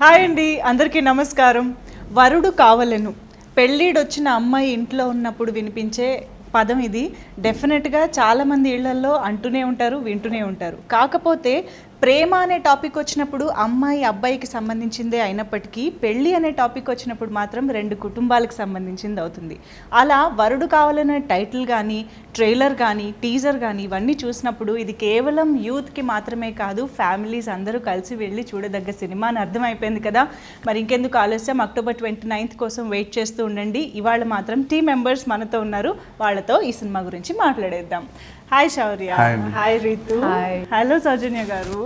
Hi అండి, అందరికీ నమస్కారం. వరుడు కావలెను, పెళ్ళిడొచ్చిన అమ్మాయి ఇంట్లో ఉన్నప్పుడు వినిపించే పదం ఇది. డెఫినెట్గా చాలామంది ఇళ్లల్లో అంటూనే ఉంటారు, వింటూనే ఉంటారు. కాకపోతే ప్రేమ అనే టాపిక్ వచ్చినప్పుడు అమ్మాయి అబ్బాయికి సంబంధించిందే అయినప్పటికీ పెళ్ళి అనే టాపిక్ వచ్చినప్పుడు మాత్రం రెండు కుటుంబాలకు సంబంధించింది అవుతుంది. అలా వరుడు కావాలనే టైటిల్ కానీ, ట్రైలర్ కానీ, టీజర్ కానీ ఇవన్నీ చూసినప్పుడు ఇది కేవలం యూత్కి మాత్రమే కాదు, ఫ్యామిలీస్ అందరూ కలిసి వెళ్ళి చూడదగ్గ సినిమా అని అర్థమైపోయింది కదా. మరి ఇంకెందుకు ఆలస్యం, October 29th కోసం వెయిట్ చేస్తూ ఉండండి. ఇవాళ మాత్రం టీమ్ మెంబర్స్ మనతో ఉన్నారు, వాళ్ళతో ఈ సినిమా గురించి మాట్లాడేద్దాం. హాయ్ శౌర్య. హాయ్ రీతు. హలో సౌజన్య గారు.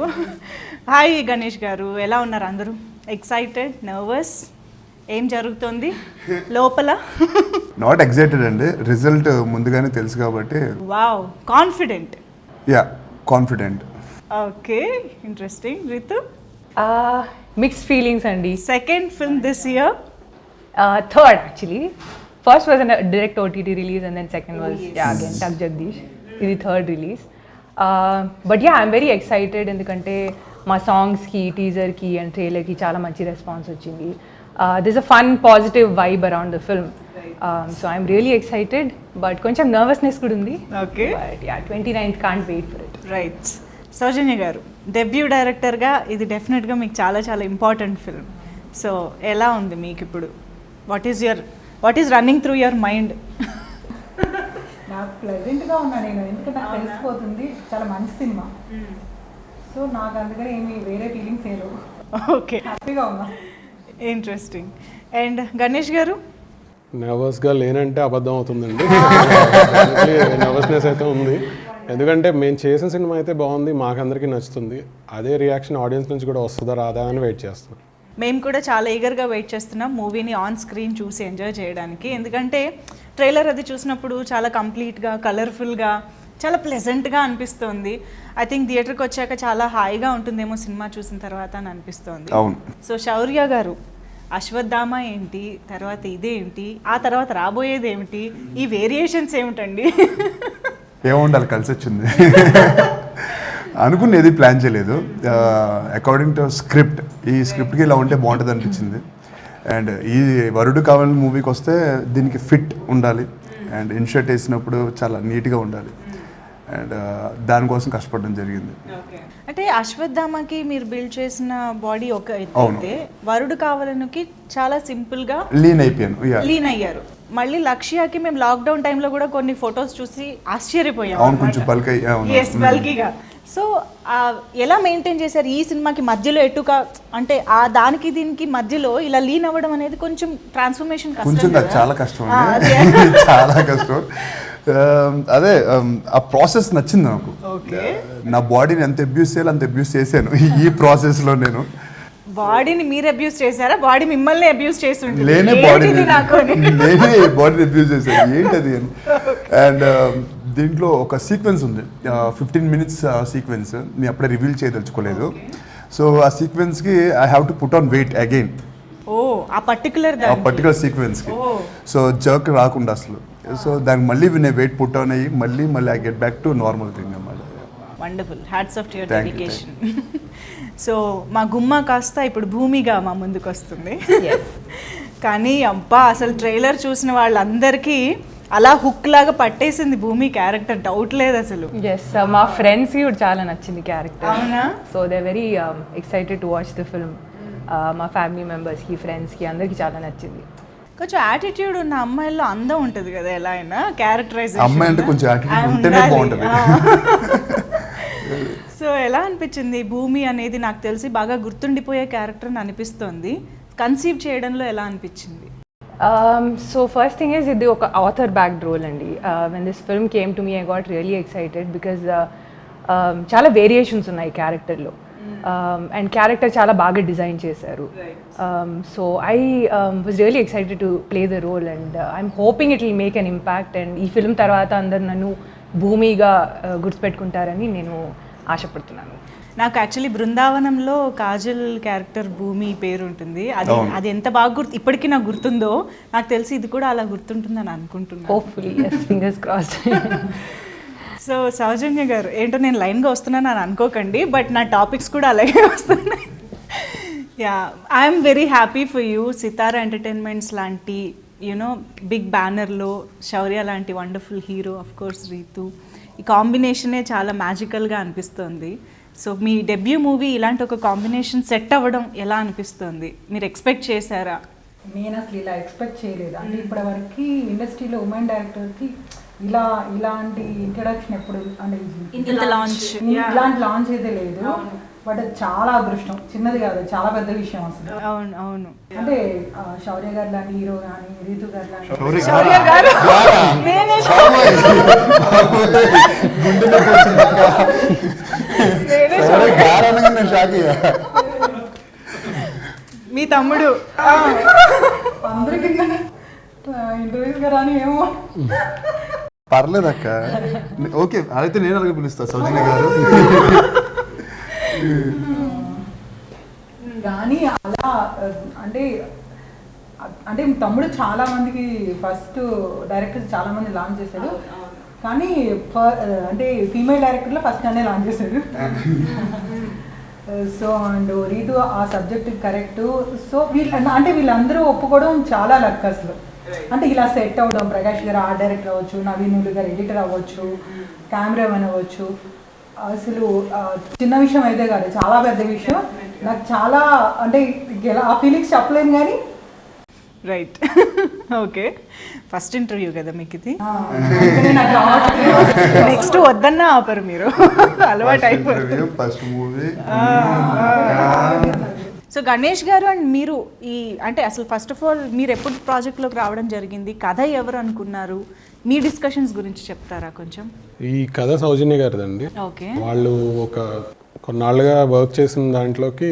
హాయ్ గణేష్ గారు. ఎలా ఉన్నారు అందరూ? Excited, nervous? ఏం జరుగుతుంది లోపల? నాట్ ఎక్సైటెడ్ అండి, రిజల్ట్ ముందుగానే తెలుసు కాబట్టి. Wow, confident. Yeah, confident. Okay, interesting. Ritu? Mixed feelings అండి. Second film this year? Third actually. First was a direct OTT release and then second was again Tug Jagdish. ఇది third release. But yeah, I'm very excited ఎందుకంటే మా సాంగ్స్కి, టీజర్కి and ట్రైలర్కి చాలా మంచి response వచ్చింది. This a fun positive vibe around the film. So I'm really excited, but కొంచెం nervousness కూడా ఉంది. Okay, but yeah, 29th can't wait for it. Right. Soujanya garu, debut డైరెక్టర్గా ఇది డెఫినెట్గా మీకు చాలా చాలా ఇంపార్టెంట్ ఫిల్మ్. సో ఎలా ఉంది మీకు ఇప్పుడు? What is running through your mind? నాకు ప్లెజెంట్గా ఉన్నా నేను, ఎందుకంటే నాకు తెలిసిపోతుంది చాలా మంచి సినిమా. సో నాకు అందుకని ఏమి వేరే ఫీలింగ్స్ ఏదో. ఓకే, హ్యాపీగా ఉన్నా. ఇంట్రెస్టింగ్. అండ్ గణేష్ గారు? నర్వస్గా లేనంటే అబద్ధం అవుతుందండి. నర్వస్నెస్ అయితే ఉంది, ఎందుకంటే మేము చేసిన సినిమా అయితే బాగుంది, మాకందరికీ నచ్చుతుంది. అదే రియాక్షన్ ఆడియన్స్ నుంచి కూడా వస్తుందా రాదా అని వెయిట్ చేస్తున్నాం. మేము కూడా చాలా ఈగర్గా వెయిట్ చేస్తున్నాం మూవీని ఆన్ స్క్రీన్ చూసి ఎంజాయ్ చేయడానికి. ఎందుకంటే ట్రైలర్ అది చూసినప్పుడు చాలా కంప్లీట్గా, కలర్ఫుల్గా, చాలా ప్లెజెంట్గా అనిపిస్తుంది. ఐ థింక్ థియేటర్కి వచ్చాక చాలా హాయిగా ఉంటుందేమో సినిమా చూసిన తర్వాత అని అనిపిస్తుంది. అవును. సో శౌర్య గారు, అశ్వత్థామ ఏంటి, తర్వాత ఇదేంటి, ఆ తర్వాత రాబోయేది ఏమిటి, ఈ వేరియేషన్స్ ఏమిటండి? ఏముండాలి, కలిసి వచ్చింది. అనుకునేది ప్లాన్ చేయలేదు. అకార్డింగ్ టు స్క్రిప్ట్, ఈ స్క్రిప్ట్కి ఇలా ఉంటే బాగుంటుంది అనిపించింది. అండ్ ఈ వరుడు కావాలని మూవీకి వస్తే దీనికి ఫిట్ ఉండాలి అండ్ ఇన్షర్ట్ వేసినప్పుడు చాలా నీట్గా ఉండాలి. అండ్ దానికోసం కష్టపడడం జరిగింది. అంటే అశ్వత్థామకి మీరు బిల్డ్ చేసిన బాడీ ఒక అయితే, వరుడు కావాలనికి చాలా సింపుల్గా లీన్ అయిపోయాను. లీన్ అయ్యారు. మళ్ళీ లక్ష్యాకి మేము లాక్డౌన్ టైంలో కూడా కొన్ని ఫొటోస్ చూసి ఆశ్చర్యపోయాం. అవును, కొంచెం బల్కీగా. సో ఎలా మెయింటైన్ చేశారు ఈ సినిమాకి మధ్యలో? ఎటుగా అంటే ఆ దానికి దీనికి మధ్యలో ఇలా లీన్ అవ్వడం అనేది కొంచెం ట్రాన్స్ఫర్మేషన్ కొంచెం చాలా కష్టం అండి. చాలా కష్టం. అదే ఆ ప్రాసెస్ నచ్చింది నాకు. నా బాడీని ఎంత అబ్యూస్ చేయాలి అంత అబ్యూస్ చేశాను ఈ ప్రాసెస్లో. నేను బాడీని మీరు అబ్యూస్ చేశారా, బాడీ మిమ్మల్ని అబ్యూస్ చేసి ఉంటుంది? నేనే బాడీని అబ్యూస్ చేశాను, ఏంటది అని. అండ్ దీంట్లో ఒక సీక్వెన్స్ ఉంది, 15 minutes సీక్వెన్స్. నేను అప్పుడే రివీల్ చేయదలుచుకోలేదు. సో ఆ సీక్వెన్స్కి I have to put on weight again. Oh, ఆ పర్టికులర్ సీక్వెన్స్కి. సో జర్క్ రాకుండా అసలు. సో దానికి మళ్ళీ నేను వెయిట్ పుట్ ఆన్ అయ్యి మళ్ళీ I get back to normal thing అన్నమాట. Wonderful, hats off to your dedication. So మా గుమ్మ కాస్త ఇప్పుడు భూమిగా మా ముందుకు వస్తుంది. కానీ అబ్బా, అసలు ట్రైలర్ చూసిన వాళ్ళందరికీ అలా హుక్ లాగా పట్టేసింది భూమి క్యారెక్టర్, డౌట్ లేదు అసలు. ఎస్, మా ఫ్రెండ్స్కి కూడా చాలా నచ్చింది క్యారెక్టర్. అవునా? So they very excited to watch the film. మా ఫ్యామిలీ మెంబర్స్కి, ఫ్రెండ్స్కి అందరికీ చాలా నచ్చింది. కొంచెం యాటిట్యూడ్ ఉన్న అమ్మాయిల్లో అందం ఉంటుంది కదా, ఎలా అయినా క్యారెక్టరైజేషన్. అమ్మాయి అంటే కొంచెం యాటిట్యూడ్ ఉంటేనే బాగుంటుంది. సో ఎలా అనిపించింది భూమి అనేది? నాకు తెలిసి బాగా గుర్తుండిపోయే క్యారెక్టర్ అని అనిపిస్తోంది. కన్సీవ్ చేయడంలో ఎలా అనిపించింది? సో ఫస్ట్ థింగ్ ఈజ్, ఇది ఒక ఆథర్ బ్యాక్డ్ రోల్ అండి. When this film came to me, I got really excited because చాలా వేరియేషన్స్ ఉన్నాయి క్యారెక్టర్లో. అండ్ క్యారెక్టర్ చాలా బాగా డిజైన్ చేశారు. So I was really excited to play the role and I'm hoping it will make an impact. And ఈ film తర్వాత అందరు నన్ను భూమిగా గుర్తుపెట్టుకుంటారని నేను ఆశపడుతున్నాను. నాకు యాక్చువల్లీ బృందావనంలో కాజల్ క్యారెక్టర్ భూమి పేరు ఉంటుంది. అది ఎంత బాగా ఇప్పటికీ నాకు గుర్తుందో, నాకు తెలిసి ఇది కూడా అలా గుర్తుంటుందని అనుకుంటున్నాను. Hopefully, yes, fingers crossed. So Soujanya garu, ఏంటో నేను లైన్గా వస్తున్నాను అని అనుకోకండి, బట్ నా టాపిక్స్ కూడా అలాగే వస్తున్నాయి. Yeah I'm very happy for you. Sithara entertainments లాంటి యూనో బిగ్ బ్యానర్లో శౌర్య లాంటి wonderful hero, of course Ritu, ఈ కాంబినేషనే చాలా మ్యాజికల్గా అనిపిస్తుంది. సో మీ డెబ్యూ మూవీ ఇలాంటి ఒక కాంబినేషన్ సెట్ అవ్వడం ఎలా అనిపిస్తుంది? మీరు ఎక్స్పెక్ట్ చేశారా? నేను అసలు ఇలా ఎక్స్పెక్ట్ చేయలేదు. అంటే ఇప్పటివరకు ఇండస్ట్రీలో ఉమెన్ డైరెక్టర్కి ఇలాంటి ఇంట్రడక్షన్ ఎప్పుడు అంటే ఇలాంటి లాంచ్ అయితే లేదు. బట్ అది చాలా అదృష్టం, చిన్నది కాదు, చాలా పెద్ద విషయం అసలు. అవును అవును. అంటే శౌర్య గారు లాంటి హీరో కానీ, రీతు గారు లాంటి శౌర్య గారు మీ తమ్ముడు అందరికీ ఇంటర్వ్యూస్ గారు అని ఏమో పర్లేదు అక్క, ఓకే అయితే నేను అలాగే పిలుస్తా సౌజన్య గారు. కానీ అలా అంటే అంటే తమ్ముడు చాలా మందికి ఫస్ట్ డైరెక్టర్స్ చాలా మంది లాంచ్ చేశాడు, కానీ అంటే ఫీమేల్ డైరెక్టర్లో ఫస్ట్ నన్నే లాంచ్ చేశాడు. సో అండ్ రీతు ఆ సబ్జెక్ట్ కరెక్ట్. సో అంటే వీళ్ళందరూ ఒప్పుకోవడం చాలా లక్ అసలు. అంటే ఇలా సెట్ అవ్వడం, ప్రకాష్ గారు ఆర్ట్ డైరెక్టర్ అవ్వచ్చు, నవీనులు గారు ఎడిటర్ అవ్వచ్చు, కెమెరామెన్ అవ్వచ్చు, అసలు చిన్న విషయం అయితే కాదు, చాలా పెద్ద విషయం. నాకు చాలా అంటే ఆ ఫీలింగ్స్ చెప్పలేను కానీ. రైట్. ఓకే, ఫస్ట్ ఇంటర్వ్యూ కదా మీకు ఇది. నెక్స్ట్ వద్దన్నా ఆపరు మీరు, అలవాటు అయిపోతుంది. First movie. సో గణేష్ గారు అండ్ మీరు ఈ అంటే అసలు ఫస్ట్ ఆఫ్ ఆల్ మీరు ఎప్పుడు ప్రాజెక్ట్లోకి రావడం జరిగింది? కథ ఎవరు అనుకున్నారు? మీ డిస్కషన్స్ గురించి చెప్తారా కొంచెం? ఈ కథ సౌజన్య గారిదండి. ఓకే. వాళ్ళు కొన్నాళ్ళుగా వర్క్ చేసిన దాంట్లోకి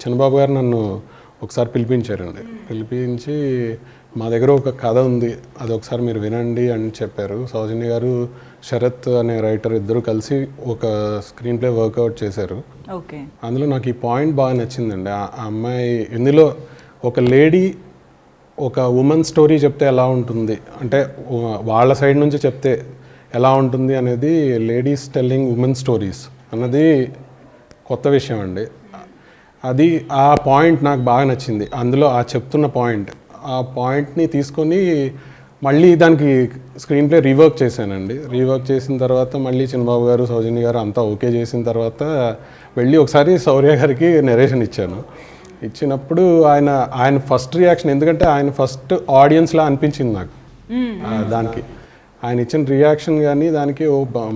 చిన్నబాబు గారు నన్ను ఒకసారి పిలిపించారండి. పిలిపించి మా దగ్గర ఒక కథ ఉంది, అది ఒకసారి మీరు వినండి అని చెప్పారు. సౌజన్య గారు, శరత్ అనే రైటర్ ఇద్దరు కలిసి ఒక స్క్రీన్ ప్లే వర్కౌట్ చేశారు. ఓకే. అందులో నాకు ఈ పాయింట్ బాగా నచ్చిందండి. ఆ అమ్మాయి ఇందులో ఒక లేడీ ఒక ఉమెన్ స్టోరీ చెప్తే ఎలా ఉంటుంది, అంటే వాళ్ళ సైడ్ నుంచి చెప్తే ఎలా ఉంటుంది అనేది, లేడీస్ టెల్లింగ్ ఉమెన్ స్టోరీస్ అన్నది కొత్త విషయం అండి. అది ఆ పాయింట్ నాకు బాగా నచ్చింది. అందులో ఆ చెప్తున్న పాయింట్, ఆ పాయింట్ని తీసుకొని మళ్ళీ దానికి స్క్రీన్ ప్లే రీవర్క్ చేశానండి. రీవర్క్ చేసిన తర్వాత మళ్ళీ చిన్నబాబు గారు, సౌజన్య గారు అంతా ఓకే చేసిన తర్వాత వెళ్ళి ఒకసారి శౌర్య గారికి నెరేషన్ ఇచ్చాను. ఇచ్చినప్పుడు ఆయన ఫస్ట్ రియాక్షన్, ఎందుకంటే ఆయన ఫస్ట్ ఆడియన్స్లా అనిపించింది నాకు. దానికి ఆయన ఇచ్చిన రియాక్షన్ కానీ దానికి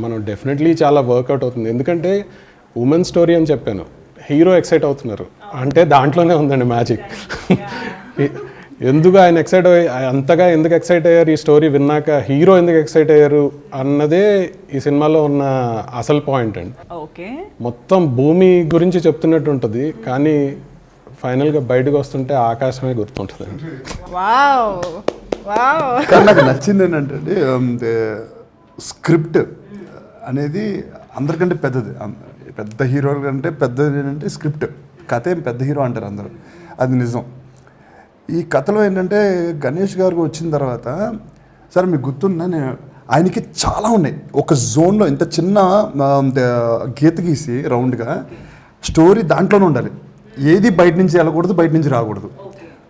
మనం డెఫినెట్లీ చాలా వర్కౌట్ అవుతుంది. ఎందుకంటే ఉమెన్ స్టోరీ అని చెప్పాను, హీరో ఎక్సైట్ అవుతున్నారు అంటే దాంట్లోనే ఉందండి మ్యాజిక్. ఎందుకు ఆయన అంతగా ఎందుకు ఎక్సైట్ అయ్యారు ఈ స్టోరీ విన్నాక, హీరో ఎందుకు ఎక్సైట్ అయ్యారు అన్నదే ఈ సినిమాలో ఉన్న అసలు పాయింట్ అండి. ఓకే. మొత్తం భూమి గురించి చెప్తున్నట్టు ఉంటుంది, కానీ ఫైనల్గా బయటకు వస్తుంటే ఆకాశమే గుర్తుంటుందండి. Wow wow. కానీ నాకు నచ్చింది ఏంటంటే స్క్రిప్ట్ అనేది అందరికంటే పెద్దది, పెద్ద హీరోల కంటే పెద్దది ఏంటంటే స్క్రిప్ట్. కథ ఏం పెద్ద హీరో అంటారు అందరూ, అది నిజం. ఈ కథలో ఏంటంటే గణేష్ గారికి వచ్చిన తర్వాత, సరే మీకు గుర్తున్నా, ఆయనకి చాలా ఉన్నాయి. ఒక జోన్లో ఇంత చిన్న గీత గీసి రౌండ్గా స్టోరీ దాంట్లోనే ఉండాలి, ఏది బయట నుంచి వెళ్ళకూడదు, బయట నుంచి రాకూడదు.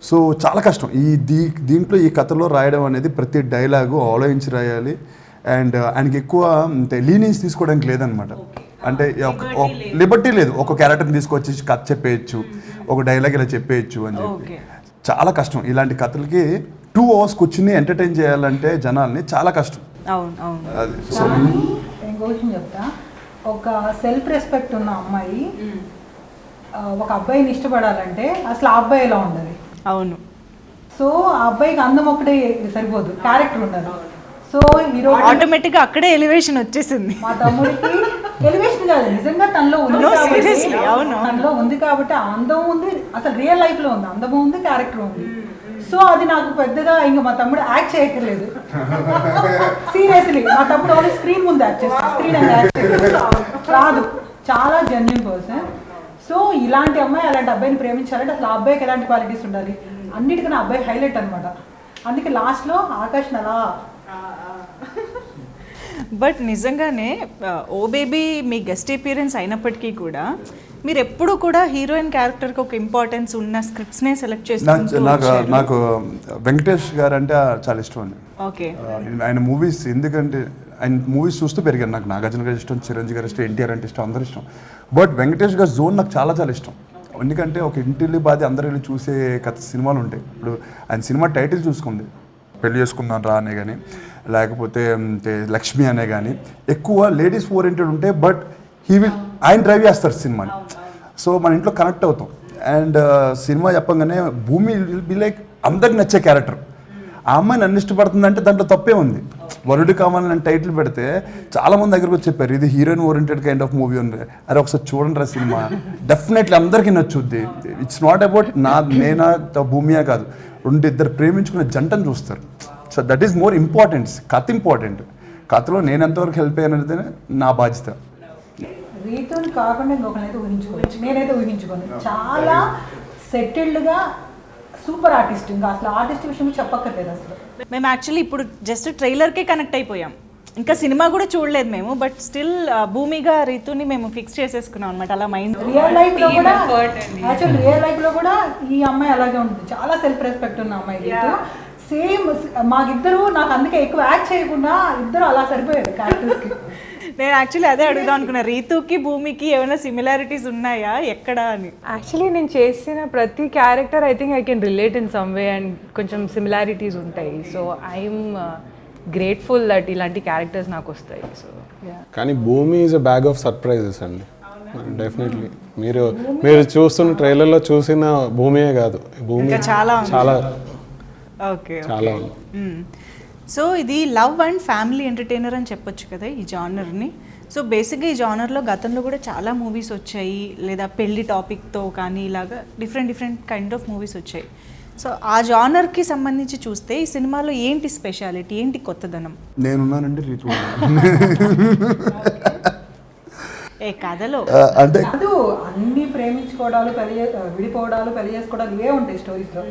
సో చాలా కష్టం దీంట్లో ఈ కథలో రాయడం అనేది. ప్రతి డైలాగు ఆలోచించి రాయాలి. అండ్ ఆయనకి ఎక్కువ లీనియన్స్ తీసుకోవడానికి లేదనమాట. అంటే లిబర్టీ లేదు, ఒక క్యారెక్టర్ని తీసుకొచ్చి కథ చెప్పేయచ్చు, ఒక డైలాగ్ ఇలా చెప్పేయచ్చు అని చెప్పి. చాలా కష్టం ఇలాంటి కథలకి. 2 hours కూర్చుని ఎంటర్టైన్ చేయాలంటే జనాల్ని చాలా కష్టం. అది ఇంకో విషయం చెప్తా, ఒక సెల్ఫ్ రెస్పెక్ట్ ఉన్న అమ్మాయి ఒక అబ్బాయిని ఇష్టపడాలంటే అసలు ఆ అబ్బాయి ఎలా ఉండాలి? అవును. సో ఆ అబ్బాయికి అందం ఒకటే సరిపోదు, క్యారెక్టర్ ఉండాలి. సో హీరో ఆటోమేటిక్గా అక్కడే ఎలివేషన్ వచ్చేసింది. మా తమ్ముడికి ఎలివేషన్ కాదు, నిజంగా తనలో ఉంది. తనలో ఉంది కాబట్టి ఆ అందం ఉంది, అసలు రియల్ లైఫ్ లో ఉంది, అందము ఉంది, క్యారెక్టర్ ఉంది. సో అది నాకు పెద్దగా ఇంకా మా తమ్ముడు యాక్ట్ చేయక్కర్లేదు. సీరియస్లీ మా తమ్ముడు ఓన్లీ స్క్రీన్ ముందు యాక్ట్ చేస్తాడు, స్క్రీన్ అండ్ యాక్ట్ రాదు. చాలా జెన్యూన్ పర్సన్. సో ఇలాంటి అమ్మాయి అలాంటి అబ్బాయిని ప్రేమించాలంటే అసలు ఆ అబ్బాయికి ఎలాంటి క్వాలిటీస్ ఉండాలి, అన్నిటికన్నా అబ్బాయి హైలైట్ అనమాట. అందుకే లాస్ట్లో ఆకాష్ అలా. బట్ నిజంగానే ఓ బేబీ మీ గెస్ట్ అపీరెన్స్ అయినప్పటికీ కూడా మీరు ఎప్పుడు కూడా హీరోయిన్ క్యారెక్టర్కి ఒక ఇంపార్టెన్స్ ఉన్న స్క్రిప్ట్స్నే సెలెక్ట్ నాకు వెంకటేష్ గారు అంటే చాలా ఇష్టం అండి. ఓకే. ఆయన మూవీస్ ఎందుకంటే ఆయన మూవీస్ చూస్తూ పెరిగాను. నాకు నాగార్జున గారు ఇష్టం, చిరంజీవి గారు ఇష్టం, ఎన్టీఆర్ అంటే ఇష్టం, అందరూ ఇష్టం. బట్ వెంకటేష్ గారి జోన్ నాకు చాలా చాలా ఇష్టం. ఎందుకంటే ఒక ఇంటిల్లి బాధ అందరూ వెళ్ళి చూసే కథ సినిమాలు ఉంటాయి. ఇప్పుడు ఆయన సినిమా టైటిల్ చూసుకుంది, పెళ్లి చేసుకుందాం రా అనే కానీ, లేకపోతే లక్ష్మి అనే కానీ, ఎక్కువ లేడీస్ ఓరియంటెడ్ ఉంటాయి. బట్ ఆయన డ్రైవ్ చేస్తారు సినిమాని. సో మన ఇంట్లో కనెక్ట్ అవుతాం. అండ్ సినిమా చెప్పగానే భూమి విల్ బి లైక్ అందరికి నచ్చే క్యారెక్టర్. ఆ అమ్మాయి నన్ను ఇష్టపడుతుందంటే దాంట్లో తప్పే ఉంది. వరుడు కావాలని టైటిల్ పెడితే చాలామంది దగ్గరకు వచ్చి చెప్పారు ఇది heroine oriented kind of movie ఉంది. అరే ఒకసారి చూడండి రా సినిమా, డెఫినెట్లీ అందరికీ నచ్చుద్ది. ఇట్స్ నాట్ అబౌట్ నేనా భూమియా కాదు, ఇద్దరు ప్రేమించుకునే జంటను చూస్తారు. So that is more important. కథ ఇంపార్టెంట్. కథలో నేను ఎంతవరకు హెల్ప్ అయ్యానది నా బాధ్యత. రీతుని కాకుండా ఇంకొకనైతే ఊహించుకోవచ్చు, నేనైతే ఊహించుకోను. చాలా సెటిల్డ్గా సూపర్ ఆర్టిస్ట్, ఇంకా అసలు ఆర్టిస్ట్ విషయం చెప్పక్కర్లేదు అసలు. మేము యాక్చువల్లీ ఇప్పుడు జస్ట్ ట్రైలర్కే కనెక్ట్ అయిపోయాం, ఇంకా సినిమా కూడా చూడలేదు మేము. బట్ స్టిల్ భూమిగా రీతుని మేము ఫిక్స్ చేసేసుకున్నాం అనమాట అలా మైండ్. రియల్ లైఫ్లో కూడా యాక్చువల్ రియల్ లైఫ్లో కూడా ఈ అమ్మాయి అలాగే ఉంటుంది. చాలా సెల్ఫ్ రెస్పెక్ట్ ఉన్న అమ్మాయి రీతు. సేమ్ మాకిద్దరు, నాకు అందుకే ఎక్కువ యాక్ట్ చేయకుండా ఇద్దరు అలా సరిపోయారు క్యారెక్టర్స్కి. నేను యాక్చువల్లీ అదే అడుగుదాం అనుకున్నా, రీతుకి భూమికి ఏమైనా సిమిలారిటీస్ ఉన్నాయా ఎక్కడ అని. యాక్చువల్లీ నేను చేసిన ప్రతి character I think I can relate in some way and కొంచెం సిమిలారిటీస్ ఉంటాయి. సో ఐఎమ్ గ్రేట్ఫుల్ దట్ ఇలాంటి క్యారెక్టర్స్ నాకు వస్తాయి. సో కానీ భూమి is a bag of surprises అండి. డెఫినెట్లీ మీరు చూస్తున్న ట్రైలర్లో చూసిన భూమియే కాదు, భూమి చాలా చాలా ఓకే చాలా ఉంది. సో ఇది లవ్ అండ్ ఫ్యామిలీ ఎంటర్టైనర్ అని చెప్పొచ్చు కదా ఈ జానర్ని. సో బేసిక్గా ఈ జానర్లో గతంలో కూడా చాలా మూవీస్ వచ్చాయి, లేదా పెళ్లి టాపిక్తో కానీ ఇలాగా డిఫరెంట్ కైండ్ ఆఫ్ మూవీస్ వచ్చాయి. సో ఆ జానర్కి సంబంధించి చూస్తే ఈ సినిమాలో ఏంటి స్పెషాలిటీ, ఏంటి కొత్తదనం? నేనున్నానండి రీతు ఏ కథలో అంటే కాదు, అన్ని ప్రేమించుకోవడాలు, విడిపోవడాలు, పెళ్లి చేసుకోవడాలు ఇవే ఉంటాయి స్టోరీస్లో.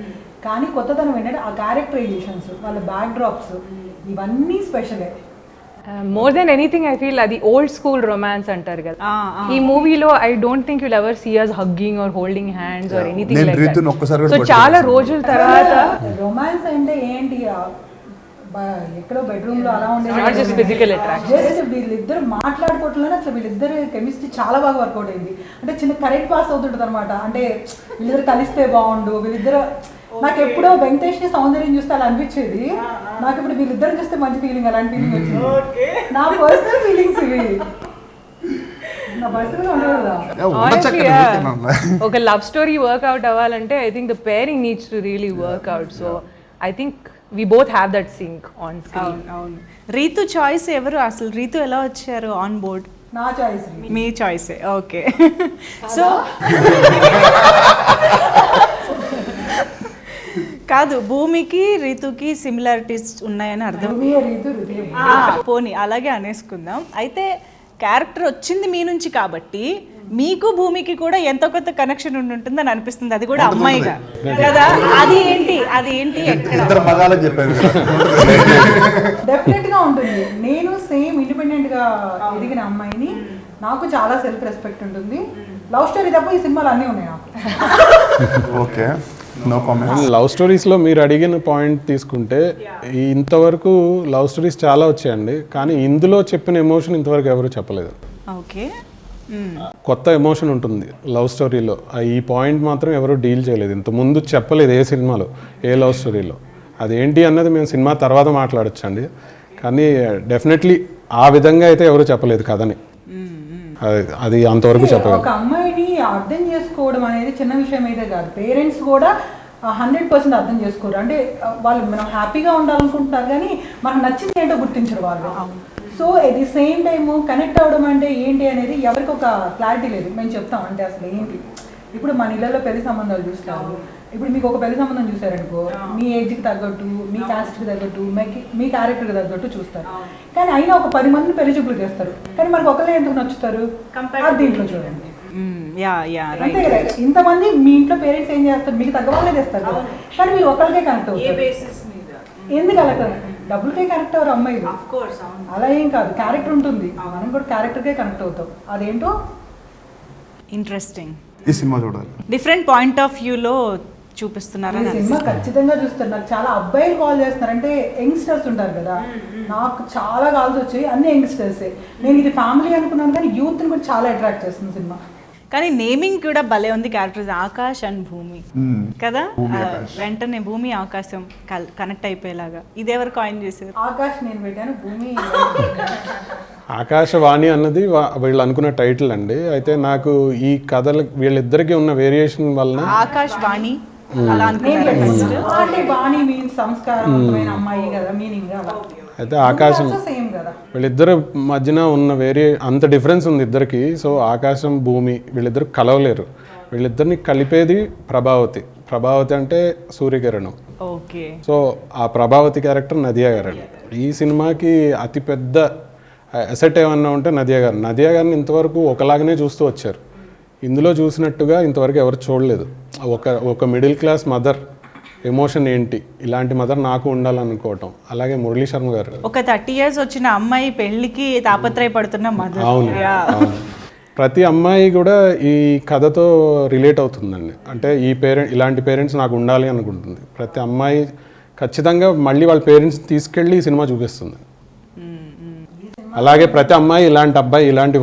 కానీ కొత్తదనం ఏంటంటే ఆ క్యారెక్టరైజేషన్స్, వాళ్ళ బ్యాక్ డ్రాప్స్, ఇవన్నీ స్పెషలే. More than anything I feel అది ఓల్డ్ స్కూల్ రొమాన్స్ అంటారు కదా. ఈ మూవీలో I don't think you'll ever see us hugging or holding hands or anything like that. So చాలా రోజుల తర్వాత రొమాన్స్ అంటే ఏంటి, ఎక్కడో బెడ్రూమ్ లో అలా not just physical attraction. Just వీళ్ళిద్దరు మాట్లాడుకోవట్లేదు, అసలు వీళ్ళిద్దరు కెమిస్ట్రీ చాలా బాగా వర్కౌట్ అయింది. అంటే చిన్న కరెక్ట్ పాస్ అవుతుంటుంది అనమాట. అంటే వీళ్ళిద్దరు కలిస్తే బాగుండు, వీళ్ళిద్దరు. నాకు ఎప్పుడో వెంకటేష్ ని సౌందర్యం చూస్తే అలా అనిపించేది, నాకు ఇప్పుడు వీళ్ళిద్దరు చూస్తే మంచి ఫీలింగ్, అలాంటి ఫీలింగ్ వచ్చింది. నా పర్సనల్ ఫీలింగ్స్ ఇవి, నా పర్సనల్ ఉండదు. ఒక లవ్ స్టోరీ వర్క్అవుట్ అవ్వాలంటే I think the pairing needs to really work out. So I think we both have that sync on screen. అవును. రీతు చాయిస్ ఎవరు అసలు? రీతు ఎలా వచ్చారు ఆన్ బోర్డ్? నా చాయిస్, మీ చాయిసే. ఓకే. సో కాదు, భూమికి రీతుకి సిమిలారిటీస్ ఉన్నాయని అర్థం. పోనీ అలాగే అనేసుకుందాం. అయితే క్యారెక్టర్ వచ్చింది మీ నుంచి కాబట్టి మీకు భూమికి కూడా ఎంతో కొంత కనెక్షన్ ఉంటుందని అనిపిస్తుంది. అది కూడా అమ్మాయిగా కదా. అది ఏంటి డెఫినెట్ గా ఉంటుంది. నేను సేమ్ ఇండిపెండెంట్ గా ఎదిగిన అమ్మాయిని, నాకు చాలా సెల్ఫ్ రెస్పెక్ట్ ఉంటుంది. లవ్ స్టోరీ తప్ప ఈ సినిమాలు అన్నీ ఉన్నాయి నాకు. Okay, no comments. లవ్ స్టోరీస్లో మీరు అడిగిన పాయింట్ తీసుకుంటే ఇంతవరకు లవ్ స్టోరీస్ చాలా వచ్చాయండి, కానీ ఇందులో చెప్పిన ఎమోషన్ ఇంతవరకు ఎవరు చెప్పలేదు. ఓకే, కొత్త ఎమోషన్ ఉంటుంది లవ్ స్టోరీలో. ఈ పాయింట్ మాత్రం ఎవరు డీల్ చేయలేదు, ఇంత ముందు చెప్పలేదు ఏ సినిమాలో, ఏ లవ్ స్టోరీలో. అదేంటి అన్నది మేము సినిమా తర్వాత మాట్లాడొచ్చండి, కానీ డెఫినెట్లీ ఆ విధంగా అయితే ఎవరు చెప్పలేదు కథని. అది అంతవరకు చెప్పలేదు. ఒక అమ్మాయిని అర్థం చేసుకోవడం అనేది చిన్న విషయం అయితే కాదు. పేరెంట్స్ కూడా 100% అర్థం చేసుకోరు. అంటే వాళ్ళు మనం హ్యాపీగా ఉండాలనుకుంటున్నారు, కానీ మనకు నచ్చింది ఏంటో గుర్తించరు వాళ్ళు. So at the same time connect అవ్వడం అంటే ఏంటి అనేది ఎవరికి ఒక క్లారిటీ లేదు. మేము చెప్తాం అంటే అసలు ఏంటి. ఇప్పుడు మన ఇళ్ళలో పెళ్లి సంబంధాలు చూస్తారు. ఇప్పుడు మీకు ఒక పెళ్లి సంబంధం చూసారనుకో, మీ ఏజ్కి తగ్గట్టు, మీ క్యాస్ట్కి తగ్గట్టు, మీ క్యారెక్టర్కి తగ్గట్టు చూస్తారు. కానీ అయినా ఒక 10 మందిని పెళ్లి చూపులు చేస్తారు, కానీ మనకు ఒకళ్ళే ఎందుకు నచ్చుతారు? అది దీంట్లో చూడండి. అంతే కదా, ఇంతమంది మీ ఇంట్లో పేరెంట్స్ ఏం చేస్తారు, మీకు తగ్గ వాళ్ళే చేస్తారు కదా, కానీ మీరు ఒకరికే కనెక్ట్ అవుతారు. ఎందుకు అలా డబ్బులకే కనెక్ట్ అవ్వరు అమ్మాయిలు. అలా ఏం కాదు, క్యారెక్టర్ ఉంటుంది. మనం కూడా క్యారెక్టర్కే కనెక్ట్ అవుతాం. అదేంటో ఇంట్రెస్టింగ్. ఈ సినిమా చూడాలి. డిఫరెంట్ పాయింట్ ఆఫ్ వ్యూలో చూపిస్తున్నారని ఈ సినిమా ఖచ్చితంగా చూస్తారు. నాకు చాలా అబ్బాయిలు కాల్ చేస్తున్నారు, అంటే యంగ్స్టర్స్ ఉంటారు కదా, నాకు చాలా కాల్స్ వచ్చాయి, అన్ని యంగ్స్టర్సే. నేను ఇది ఫ్యామిలీ అనుకున్నాను కానీ యూత్ని కూడా చాలా అట్రాక్ట్ చేస్తుంది సినిమా. కానీ నేమింగ్ కూడా భలే ఉంది, క్యారెక్టర్స్ ఆకాష్ అండ్ భూమి కదా, భూమి, ఆకాష్. వెంటనే భూమి ఆకాశం కనెక్ట్ అయిపోయేలాగా. ఇది ఎవరు కాయిన్ చేశారు? ఆకాష్ నేను పెట్టాను, భూమి ఆకాశవాణి అన్నది వీళ్ళు అనుకున్న టైటిల్ అండి. అయితే నాకు ఈ కథలు వీళ్ళిద్దరికి ఉన్న వేరియేషన్ వలన ఆకాష్ వాణి అలా అనుకున్నారా? అంటే బాణి మీన్స్ సంస్కారవంతమైన అమ్మాయి కదా, మీనింగ్ అయితే ఆకాశం సేమ్ కదా. వీళ్ళిద్దరు మధ్యన ఉన్న అంత డిఫరెన్స్ ఉంది ఇద్దరికి. సో ఆకాశం భూమి వీళ్ళిద్దరు కలవలేరు. వీళ్ళిద్దరిని కలిపేది ప్రభావతి. ప్రభావతి అంటే సూర్యకిరణం. ఓకే. సో ఆ ప్రభావతి క్యారెక్టర్ నదియా గారు అండి. ఈ సినిమాకి అతిపెద్ద అసెట్ ఏమన్నా ఉంటే నదియా గారు. నదియా గారిని ఇంతవరకు ఒకలాగానే చూస్తూ వచ్చారు. ఇందులో చూసినట్టుగా ఇంతవరకు ఎవరు చూడలేదు. ఒక మిడిల్ క్లాస్ మదర్ ఎమోషన్ ఏంటి, ఇలాంటి మదర్ నాకు ఉండాలనుకోవటం. అలాగే మురళీ శర్మ గారు ఒక 30 years వచ్చిన అమ్మాయి పెళ్లికి తాపత్రయపడుతున్న మదర్. అవును. ప్రతి అమ్మాయి కూడా ఈ కథతో రిలేట్ అవుతుందండి. అంటే ఇలాంటి పేరెంట్స్ నాకు ఉండాలి అనుకుంటుంది. ప్రతి అమ్మాయి ఖచ్చితంగా మళ్ళీ వాళ్ళ పేరెంట్స్ తీసుకెళ్ళి ఈ సినిమా చూపిస్తుంది. అలాగే ప్రతి అమ్మాయి ఇలాంటి అబ్బాయి, ఇలాంటి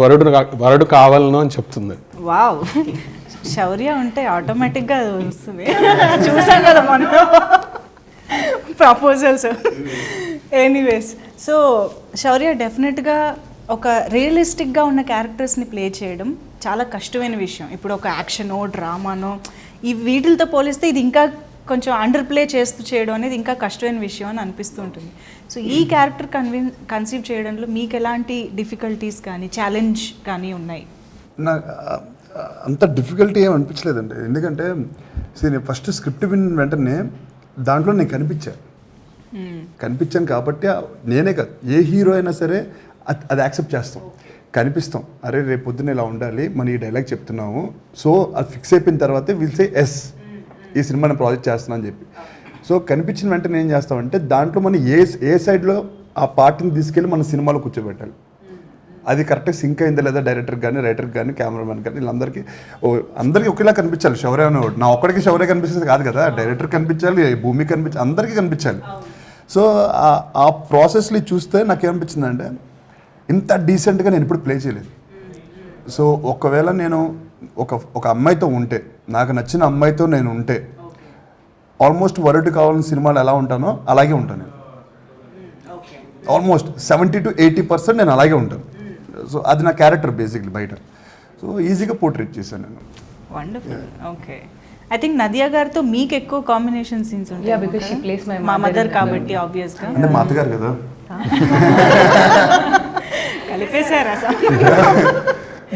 వరుడు కావాలను అని చెప్తుంది. వావ్, శౌర్య ఉంటే ఆటోమేటిక్గా వస్తుంది. చూసాం కదా మనం ప్రపోజల్స్. ఎనీవేస్, సో శౌర్య డెఫినెట్గా ఒక రియలిస్టిక్గా ఉన్న క్యారెక్టర్స్ని ప్లే చేయడం చాలా కష్టమైన విషయం. ఇప్పుడు ఒక యాక్షనో డ్రామానో ఈ వీటితో పోలిస్తే ఇది ఇంకా కొంచెం అండర్ ప్లే చేస్తూ చేయడం అనేది ఇంకా కష్టమైన విషయం అని అనిపిస్తూ ఉంటుంది. సో ఈ క్యారెక్టర్ కన్సీవ్ చేయడంలో మీకు ఎలాంటి డిఫికల్టీస్ కానీ ఛాలెంజ్ కానీ ఉన్నాయి? అంత డిఫికల్టీ ఏం అనిపించలేదండి. ఎందుకంటే నేను ఫస్ట్ స్క్రిప్ట్ విన్న వెంటనే దాంట్లో నేను కనిపించాను కాబట్టి నేనే కాదు, ఏ హీరో అయినా సరే అది యాక్సెప్ట్ చేస్తాం, కనిపిస్తాం. అరే రేపు పొద్దున్న ఇలా ఉండాలి, మనం ఈ డైలాగ్ చెప్తున్నాము, సో అది ఫిక్స్ అయిపోయిన తర్వాతే విల్ సే ఎస్, ఈ సినిమాని ప్రాజెక్ట్ చేస్తున్నా అని చెప్పి. సో కనిపించిన వెంటనే ఏం చేస్తామంటే దాంట్లో మనం ఏ సైడ్లో ఆ పార్ట్ని తీసుకెళ్ళి మన సినిమాలో కూర్చోబెట్టాలి. అది కరెక్ట్గా సింక్ అయిందా లేదా డైరెక్టర్కి కానీ, రైటర్కి కానీ, కెమెరామెన్ కానీ, వీళ్ళందరికీ అందరికీ ఒకేలా కనిపించాలి. శౌర్య అనేవాడు నా ఒక్కడికి శౌర్య కనిపిస్తుంది కాదు కదా, డైరెక్టర్ కనిపించాలి, భూమి కనిపించాలి, అందరికీ కనిపించాలి. సో ఆ ప్రాసెస్లో చూస్తే నాకేమనిపించిందంటే ఇంత డీసెంట్గా నేను ఇప్పుడు ప్లే చేయలేదు. సో ఒకవేళ నేను ఒక అమ్మాయితో ఉంటే, నాకు నచ్చిన అమ్మాయితో నేను ఉంటే ఆల్మోస్ట్ వరుడు కావాలని సినిమాలు ఎలా ఉంటానో అలాగే ఉంటాను నేను. ఆల్మోస్ట్ 70 to 80% నేను అలాగే ఉంటాను. సో అది నా క్యారెక్టర్ బేసిక్లీ బయట. సో ఈజీగా పోర్ట్రేట్ చేశాను నేను. Wonderful. Okay, I think Nadiya గారితో మీకు ఎక్కువ కాంబినేషన్ సీన్స్ ఉంటాయి. Yeah, because she plays my మా mother మదర్ in కాబట్టి ఆబ్వియస్గా అంటే మా అత్తగారు కదా. కలిపేశారు అసలు.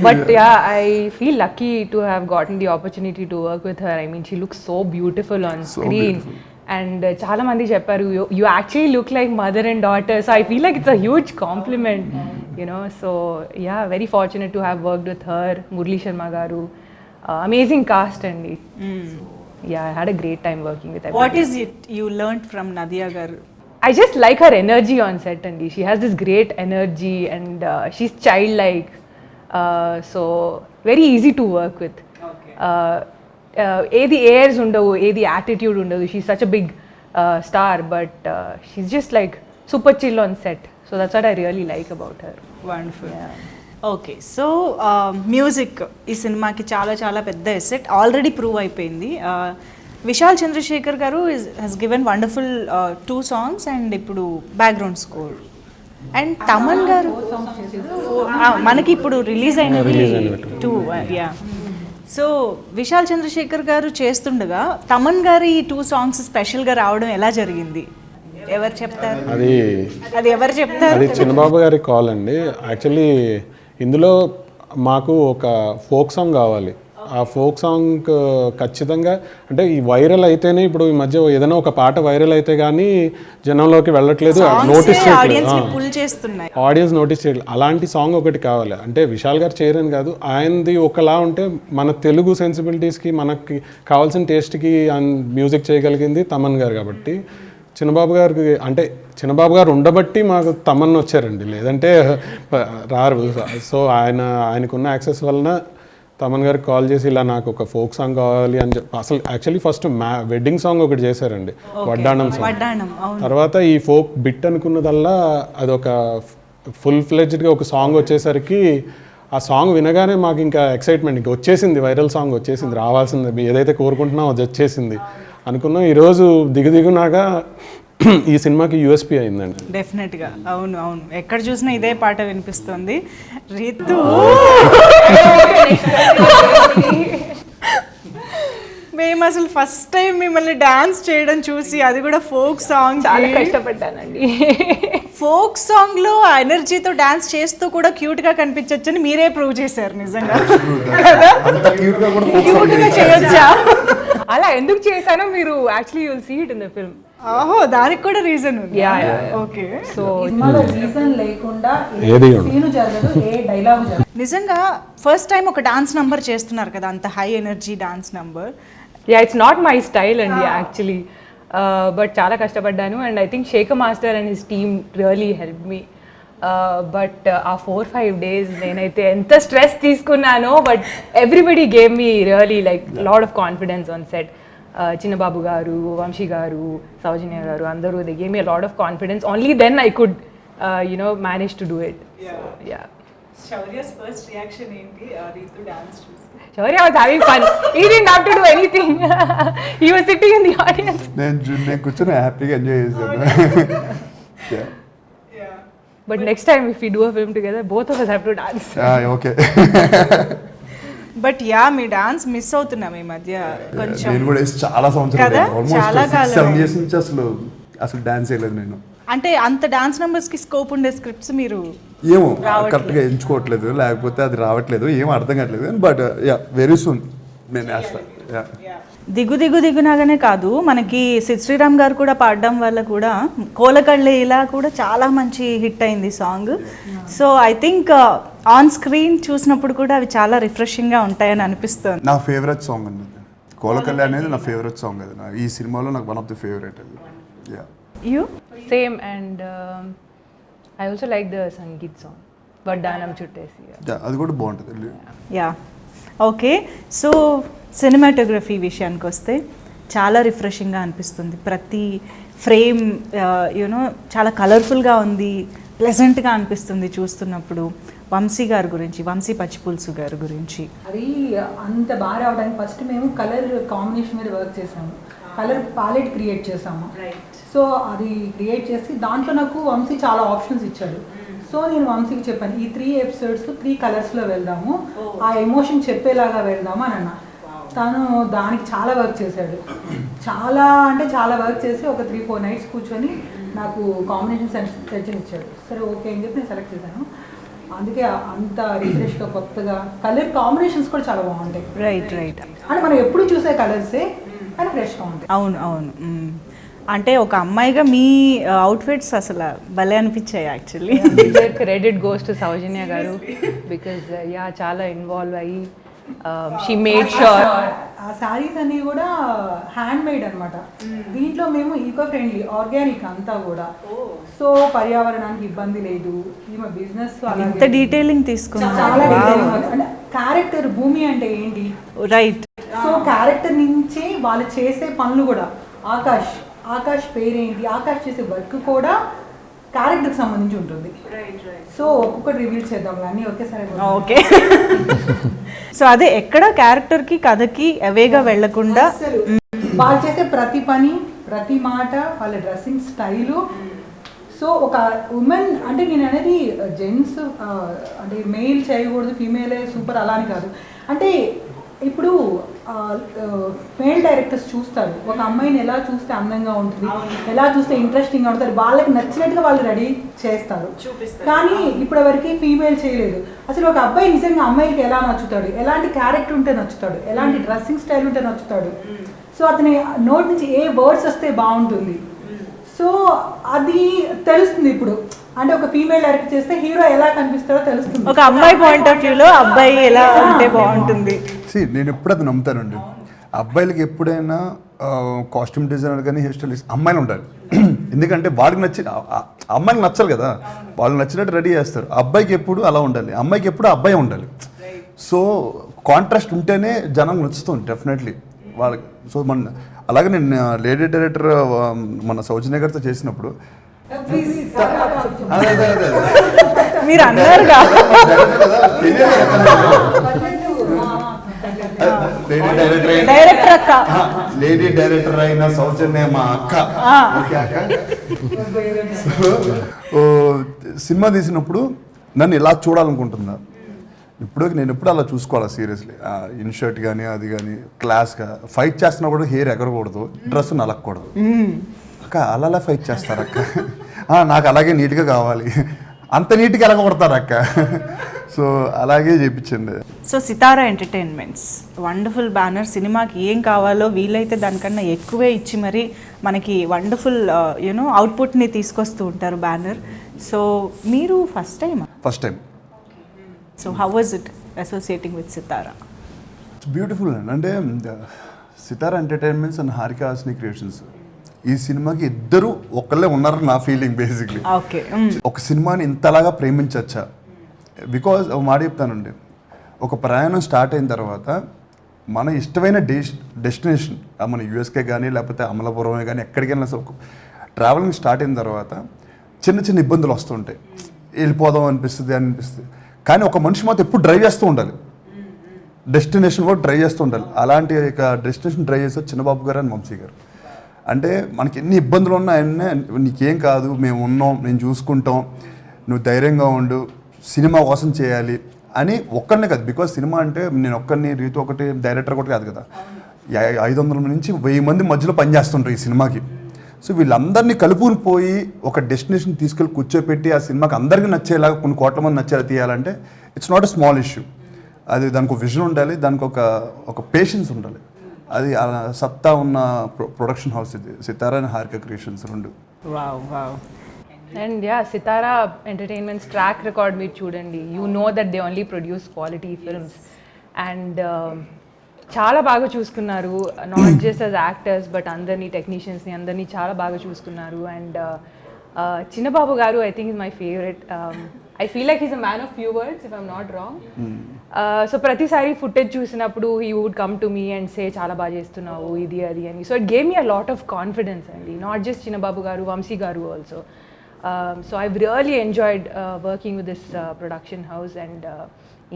But yeah, I feel lucky to have gotten the opportunity to work with her. I mean, she looks so beautiful on So screen. beautiful. And చాలా మంది చెప్పారు you actually look like mother and daughter. So I feel like it's a huge compliment, you know. So yeah, very fortunate to have worked with her, Murali Sharma garu. Amazing cast and yeah, I had a great time working with everyone. What is it you learned from Nadiya garu? I just like her energy on set, and she has this great energy, and she's childlike, so very easy to work with. Okay. ఏది airs ఉండవు, ఏది attitude ఉండదు. She's such a big star, but she's just like super chill on set. So that's what I really like about her. Wonderful. Okay, so music ఈ సినిమాకి చాలా చాలా పెద్ద asset, already prove అయిపోయింది. Vishal Chandrashekhar garu he's given wonderful 2 songs and ఇప్పుడు background score. And Thaman garu మనకి ఇప్పుడు release అయినది 2. యా, సో విశాల్ చంద్రశేఖర్ గారు చేస్తుండగా తమన్ గారి ఈ 2 songs స్పెషల్గా రావడం ఎలా జరిగింది? ఎవరు చెప్తారు? అది ఎవరు చెప్తారు? అది చిన్నబాబు గారి కాల్ అండి. యాక్చువల్లీ ఇందులో మాకు ఒక ఫోక్ సాంగ్ కావాలి. ఆ ఫోక్ సాంగ్ ఖచ్చితంగా అంటే ఈ వైరల్ అయితేనే, ఇప్పుడు ఈ మధ్య ఏదైనా ఒక పాట వైరల్ అయితే కానీ జనంలోకి వెళ్ళట్లేదు, నోటీస్ చేయట్లేదు, ఆడియన్స్ నోటీస్ చేయట్లేదు. అలాంటి సాంగ్ ఒకటి కావాలి. అంటే విశాల్ గారు చేయరని కాదు, ఆయనది ఒకలా ఉంటే మన తెలుగు సెన్సిబిలిటీస్కి, మనకి కావాల్సిన టేస్ట్కి మ్యూజిక్ చేయగలిగింది తమన్ గారు. కాబట్టి చిన్నబాబు గారికి అంటే చిన్నబాబు గారు ఉండబట్టి మాకు తమన్ వచ్చారండి, లేదంటే రారు. సో ఆయనకున్న యాక్సెస్ వలన తమన్ గారికి కాల్ చేసి ఇలా నాకు ఒక ఫోక్ సాంగ్ కావాలి అని చెప్పి అసలు యాక్చువల్లీ ఫస్ట్ వెడ్డింగ్ సాంగ్ ఒకటి చేశారండి, వడ్డాణం సాంగ్. వడ్డాణం, అవును. తర్వాత ఈ ఫోక్ బిట్ అనుకున్నదల్లా అదొక ఫుల్ ఫ్లెడ్జ్డ్గా ఒక సాంగ్ వచ్చేసరికి ఆ సాంగ్ వినగానే మాకు ఇంకా ఎక్సైట్మెంట్ ఇంకా వచ్చేసింది, వైరల్ సాంగ్ వచ్చేసింది, రావాల్సింది, ఏదైతే కోరుకుంటున్నామో అది వచ్చేసింది అనుకున్నాం. ఈరోజు దిగునాగా ఈ సినిమాకి యూఎస్పీ అయిందండి. డెఫినెట్గా, అవును అవును, ఎక్కడ చూసినా ఇదే పాట వినిపిస్తుంది. రితు మేము అసలు ఫస్ట్ టైం మిమ్మల్ని డాన్స్ చేయడం చూసి, అది కూడా ఫోక్ సాంగ్, చాలా కష్టపడ్డానండి. ఫోక్ సాంగ్ లో ఎనర్జీతో డాన్స్ చేస్తూ కూడా క్యూట్ గా కనిపించొచ్చని మీరే ప్రూవ్ చేశారు నిజంగా. క్యూట్ గా చేయొచ్చా? అలా ఎందుకు చేశానో మీరు actually you'll see it in the film. ఓహో, దానికి కూడా రీజన్ ఉంది. ఓకే, సో సినిమాలో రీజన్ లేకుండా ఏది సీను జరగదు, ఏ డైలాగ్ జరగదు. నిజంగా ఫస్ట్ టైం ఒక డాన్స్ నంబర్ చేస్తున్నారు కదా, అంత high energy dance number. It's not my style అండి యాక్చువల్లీ, బట్ చాలా కష్టపడ్డాను. And I think Shekhar master and his team really help me. But ఆ 4-5 days నేనైతే ఎంత స్ట్రెస్ తీసుకున్నానో, but everybody gave me really like lot of confidence on set. Chinnababu garu, Vamsi garu, Soujanya garu, అందరూ they gave me lot of confidence. Only then I could manage to do it. Shaurya's first reaction ఏంటి Ritu dance చూసి? Shaurya was having fun. He didn't have to do anything. He was sitting in the audience. నేను కూర్చొని హ్యాపీగా enjoy చేశాను. But next time if we do a film together, both of us have to dance. Okay. But me dance miss అవుతున్నాం ఈ మధ్య కొంచెం. నేను కూడా చాలా సంవత్సరాలు, కదా? చాలా కాలం. 7 years నుంచి అసలు డాన్స్ చేయలేదు నేను. అంటే అంత డాన్స్ నంబర్స్ కి స్కోప్ ఉండే స్క్రిప్ట్స్ మీరు ఏమో కరెక్ట్గా ఎంచుకోవట్లేదు, లేకపోతే అది రావట్లేదు, ఏం అర్థం కావట్లేదు. బట్ వెరీ సూన్ నేను వేస్తాను. దిగునాగానే కాదు, మనకి సిద్ శ్రీరామ్ గారు కూడా పాడడం వల్ల కూడా కోలకళ్ళే ఇలా కూడా చాలా మంచి హిట్ అయింది song. So I think on screen చూసినప్పుడు కూడా అవి చాలా రిఫ్రెషింగ్గా ఉంటాయని అనిపిస్తుంది. నా ఫేవరెట్ సాంగ్ అండి కోలకళ్ళే అనేది, నా ఫేవరెట్ సాంగ్ అది. ఈ సినిమాలో నాకు వన్ ఆఫ్ ది ఫేవరెట్ అది. You Same, and I also like the Sangeet song, Vaddanam Chuttesi. అది కూడా బాగుంటుంది. ఓకే, సో సినిమాటోగ్రఫీ విషయానికి వస్తే చాలా రిఫ్రెషింగ్గా అనిపిస్తుంది. ప్రతి ఫ్రేమ్ చాలా కలర్ఫుల్గా ఉంది, ప్లెజెంట్గా అనిపిస్తుంది చూస్తున్నప్పుడు. వంశీ గారి గురించి, వంశీ పచ్చిపులుసు గారి గురించి, అది అంత బాగా రావడానికి ఫస్ట్ మేము కలర్ కాంబినేషన్ మీద వర్క్ చేసాము, కలర్ ప్యాలెట్ క్రియేట్ చేసాము. సో అది క్రియేట్ చేసి దాంట్లో నాకు వంశీ చాలా ఆప్షన్స్ ఇచ్చాడు. సో నేను వంశీకి చెప్పాను, ఈ 3 episodes 3 కలర్స్లో వెళ్దాము, ఆ ఎమోషన్ చెప్పేలాగా వెళ్దాము అని అన్న. తను దానికి చాలా వర్క్ చేశాడు, చాలా అంటే చాలా వర్క్ చేసి ఒక 3-4 nights కూర్చొని నాకు కాంబినేషన్ సజెషన్ ఇచ్చాడు. సరే ఓకే అని చెప్పి నేను సెలెక్ట్ చేశాను. అందుకే అంత రిఫ్రెష్గా కొత్తగా కలర్ కాంబినేషన్స్ కూడా చాలా బాగుంటాయి. రైట్ అంటే మనం ఎప్పుడు చూసే కలర్సే కానీ ఫ్రెష్గా ఉంటాయి. అవును. అంటే ఒక అమ్మాయిగా మీ అవుట్ఫిట్స్ అసలు భలే అనిపించాయి actually. Credit goes to Saujanya garu because చాలా ఇన్వాల్వ్ అయ్యి she made sure. ఆ శారీస్ అన్ని కూడా హ్యాండ్ మేడ్ అనమాట. దీంట్లో మేము ఈకో ఫ్రెండ్లీ, ఆర్గానిక్ అంతా కూడా. సో పర్యావరణానికి ఇబ్బంది లేదు. ఈమె బిజినెస్ ఇంత డీటెయిలింగ్ తీసుకున్నాం. చాలా డీటెయిలింగ్ అంటే క్యారెక్టర్ భూమి అంటే ఏంటి, రైట్. సో క్యారెక్టర్ నుంచి వాళ్ళు చేసే పనులు కూడా, ఆకాష్ పేరేంటి, ఆకాష్ చేసే వర్క్ కూడా క్యారెక్టర్కి సంబంధించి ఉంటుంది. సో ఒక్కొక్కటి రివీల్ చేద్దాం అన్నీ ఒకేసారి. ఓకే. సో అదే ఎక్కడ క్యారెక్టర్కి కథకి అవేగా వెళ్లకుండా వాళ్ళు చేసే ప్రతి పని, ప్రతి మాట, వాళ్ళ డ్రెస్సింగ్ స్టైలు. సో ఒక ఉమెన్ అంటే నేను అనేది జెంట్స్ అంటే మెయిల్ చేయకూడదు, ఫీమేలే సూపర్ అలా అని కాదు. అంటే ఇప్పుడు మేల్ డైరెక్టర్స్ చూస్తారు ఒక అమ్మాయిని ఎలా చూస్తే అందంగా ఉంటుంది, ఎలా చూస్తే ఇంట్రెస్టింగ్గా ఉంటుంది, వాళ్ళకి నచ్చినట్టుగా వాళ్ళు రెడీ చేస్తారు. కానీ ఇప్పటివరకు ఫీమేల్ చేయలేదు. అసలు ఒక అబ్బాయి నిజంగా అమ్మాయిలకి ఎలా నచ్చుతాడు, ఎలాంటి క్యారెక్టర్ ఉంటే నచ్చుతాడు, ఎలాంటి డ్రెస్సింగ్ స్టైల్ ఉంటే నచ్చుతాడు, సో అతని నోటి నుంచి ఏ వర్డ్స్ వస్తే బాగుంటుంది, సో అది తెలుస్తుంది ఇప్పుడు. అంటే ఒక ఫీమేల్ డైరెక్ట్ చేస్తే హీరో ఎలా కనిపిస్తాడో తెలుస్తుంది. ఒక అమ్మాయి పాయింట్ ఆఫ్ వ్యూలో అబ్బాయి ఎలా ఉంటే బాగుంటుంది. నేను ఎప్పుడు అది నమ్ముతానండి. అబ్బాయిలకి ఎప్పుడైనా కాస్ట్యూమ్ డిజైనర్ కానీ హెయిర్ స్టైలిస్ట్ అమ్మాయిలు ఉండాలి. ఎందుకంటే వాళ్ళకి అమ్మాయికి నచ్చాలి కదా, వాళ్ళకి నచ్చినట్టు రెడీ చేస్తారు. అబ్బాయికి ఎప్పుడు అలా ఉండాలి, అమ్మాయికి ఎప్పుడు అబ్బాయి ఉండాలి. సో కాంట్రాస్ట్ ఉంటేనే జనం నచ్చుతుంది డెఫినెట్లీ వాళ్ళకి. సో అలాగే నేను లేడీ డైరెక్టర్ మన సౌజన్య గారితో చేసినప్పుడు అదే అదే అదే మీరు అన్నారుగా. డైరెక్టర్ అక్క, లేడీ డైరెక్టర్ అయిన సౌజన్య మా అక్క. ఓకే అక్క. సో సినిమా తీసినప్పుడు నన్ను ఇలా చూడాలనుకుంటున్నా. నేను ఎప్పుడు అలా చూసుకోవాలా సీరియస్లీ. ఇన్షర్ట్ కానీ అది కానీ క్లాస్గా ఫైట్ చేస్తున్నప్పుడు హెయిర్ ఎగరకూడదు, డ్రెస్ నలగకూడదు. అక్క అలా ఫైట్ చేస్తారు అక్క, నాకు అలాగే నీట్గా కావాలి. అంత నీట్గా ఎలా కొడతారు అక్క. సో అలాగే చేయించండి. సో సితారా ఎంటర్టైన్మెంట్స్ వండర్ఫుల్ బ్యానర్. సినిమాకి ఏం కావాలో వీలైతే దానికన్నా ఎక్కువే ఇచ్చి మరి మనకి వండర్ఫుల్ అవుట్పుట్ని తీసుకొస్తూ ఉంటారు బ్యానర్. సో మీరు first time. So how was it associating with Sitara? It's beautiful అండి. అంటే Sitara entertainments and Haarika Hassine creations ఈ సినిమాకి ఇద్దరు ఒకళ్ళే ఉన్నారని నా ఫీలింగ్ బేసిక్లీ. ఓకే. ఒక సినిమాని ఇంతలాగా ప్రేమించచ్చా? బికాజ్ ఒక మాట చెప్తానండి, ఒక ప్రయాణం స్టార్ట్ అయిన తర్వాత మన ఇష్టమైన డెస్టినేషన్ మన యూఎస్కే కానీ లేకపోతే అమలాపురమే కానీ ఎక్కడికైనా ట్రావెలింగ్ స్టార్ట్ అయిన తర్వాత చిన్న చిన్న ఇబ్బందులు వస్తుంటాయి. వెళ్ళిపోదాం అనిపిస్తుంది. కానీ ఒక మనిషి మాత్రం ఎప్పుడు డ్రైవ్ చేస్తూ ఉండాలి, డెస్టినేషన్ కూడా డ్రైవ్ చేస్తూ ఉండాలి. అలాంటి డెస్టినేషన్ డ్రైవ్ చేస్తే చిన్నబాబు గారు అండ్ వంశీ గారు. అంటే మనకి ఎన్ని ఇబ్బందులు ఉన్నాయన్నీ నీకేం కాదు, మేము ఉన్నాం, మేము చూసుకుంటాం, నువ్వు ధైర్యంగా ఉండు, సినిమా కోసం చేయాలి అని ఒక్కరినే కాదు. బికాజ్ సినిమా అంటే నేను ఒక్కరిని రీతి ఒకటి డైరెక్టర్ ఒకటి కాదు కదా, 500 నుంచి 1000 మంది మధ్యలో పనిచేస్తుంటారు ఈ సినిమాకి. సో వీళ్ళందరినీ కలుపుకుని పోయి ఒక డెస్టినేషన్ తీసుకెళ్ళి కూర్చోపెట్టి ఆ సినిమాకి అందరికీ నచ్చేలాగా కొన్ని కోట్ల మంది నచ్చేలా తీయాలంటే it's not a small issue. అది దానికి ఒక విజన్ ఉండాలి, దానికి ఒక పేషెన్స్ ఉండాలి. అది సత్తా ఉన్న ప్రొడక్షన్ హౌస్ ఇది సితారా అండ్ హారిక క్రియేషన్స్ రెండు. And Sithara entertainments track record మీరు చూడండి, you know that they only produce quality films. And చాలా బాగా చూసుకున్నారు, not just as actors but అందరినీ, టెక్నీషియన్స్ని అందరినీ చాలా బాగా చూసుకున్నారు. And Chinnababu garu I think is my favourite. I feel like is a man of few words if I'm not wrong. So ప్రతిసారి ఫుటేజ్ చూసినప్పుడు he would come to me and say చాలా బాగా చేస్తున్నావు ఇది అది అని. So it gave me a lot of confidence అండి, not just చిన్నబాబు గారు, వంశీ గారు also. So I really enjoyed working with this production house. And